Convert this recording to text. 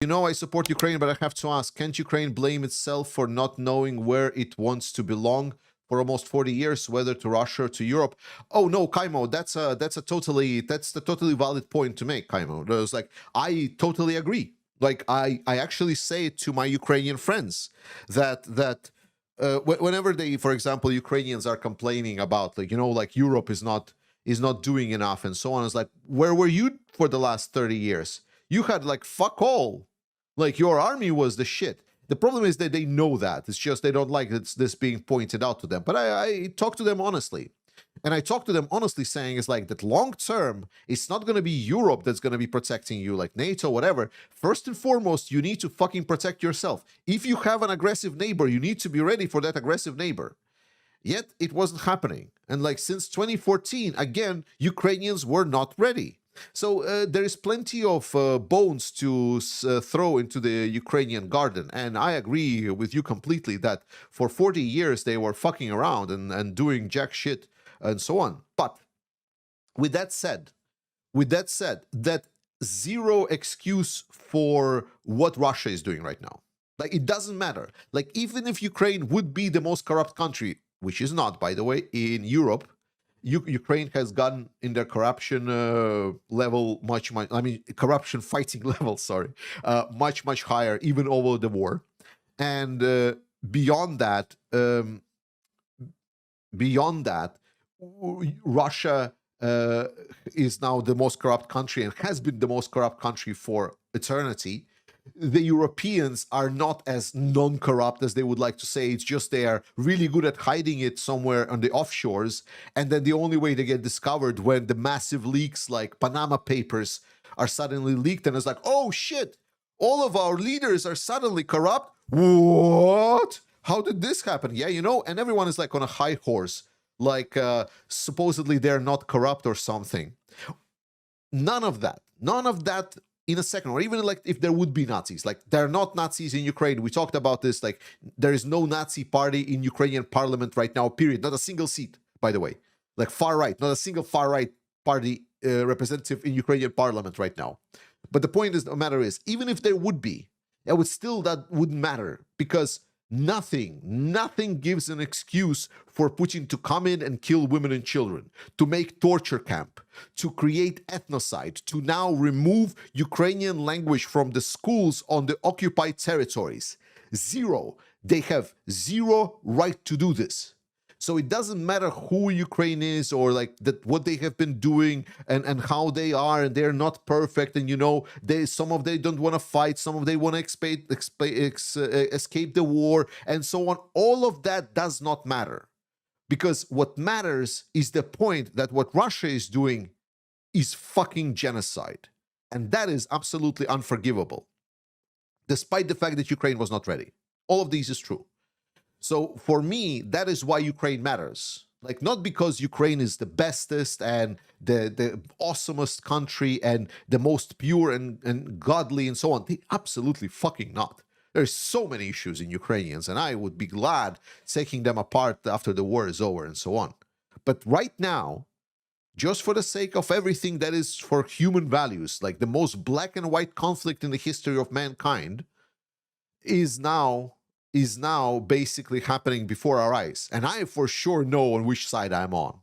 You know, I support Ukraine, but I have to ask, can't Ukraine blame itself for not knowing where it wants to belong for almost 40 years, whether to Russia or to Europe? Oh no, Kaimo, that's the totally valid point to make, Kaimo. It's like, I totally agree. Like, I actually say it to my Ukrainian friends that whenever they, for example, Ukrainians are complaining about, like, you know, like Europe is not doing enough and so on. It's like, where were you for the last 30 years? You had like fuck all. Like, your army was the shit. The problem is that they know that. It's just they don't like this being pointed out to them. But I talk to them honestly. And I talk to them honestly saying it's like that long term, it's not going to be Europe that's going to be protecting you, like NATO, whatever. First and foremost, you need to fucking protect yourself. If you have an aggressive neighbor, you need to be ready for that aggressive neighbor. Yet it wasn't happening. And like since 2014, again, Ukrainians were not ready. So there is plenty of bones to throw into the Ukrainian garden. And I agree with you completely that for 40 years they were fucking around and doing jack shit and so on. But with that said, that zero excuse for what Russia is doing right now. Like, it doesn't matter. Like, even if Ukraine would be the most corrupt country, which is not, by the way, in Europe, Ukraine has gotten in their corruption level much, I mean, corruption fighting level, sorry, much higher, even over the war. And beyond that, Russia is now the most corrupt country and has been the most corrupt country for eternity. The Europeans are not as non-corrupt as they would like to say. It's just they are really good at hiding it somewhere on the offshores. And then the only way they get discovered when the massive leaks like Panama Papers are suddenly leaked, and it's like, oh shit, all of our leaders are suddenly corrupt. What? How did this happen? Yeah, you know, and everyone is like on a high horse, like supposedly they're not corrupt or something. None of that in a second. Or even like if there would be Nazis, like they're not Nazis in Ukraine. We talked about this, like there is no Nazi party in Ukrainian parliament right now, period. Not a single seat, by the way. Like far right, not a single far right party representative in Ukrainian parliament right now. But the point is, the matter is, even if there would be, that wouldn't matter, because nothing gives an excuse for Putin to come in and kill women and children, to make torture camp, to create ethnocide, to now remove Ukrainian language from the schools on the occupied territories. Zero. They have zero right to do this. So it doesn't matter who Ukraine is or like that, what they have been doing and how they are, and they're not perfect. And you know, some of they don't want to fight, some of they want to escape the war, and so on. All of that does not matter, because what matters is the point that what Russia is doing is fucking genocide, and that is absolutely unforgivable, despite the fact that Ukraine was not ready. All of these is true. So for me, that is why Ukraine matters. Like, not because Ukraine is the bestest and the awesomest country and the most pure and godly and so on. They absolutely fucking not. There's so many issues in Ukrainians, and I would be glad taking them apart after the war is over and so on. But right now, just for the sake of everything that is for human values, like the most black and white conflict in the history of mankind, is now basically happening before our eyes. And I for sure know on which side I'm on.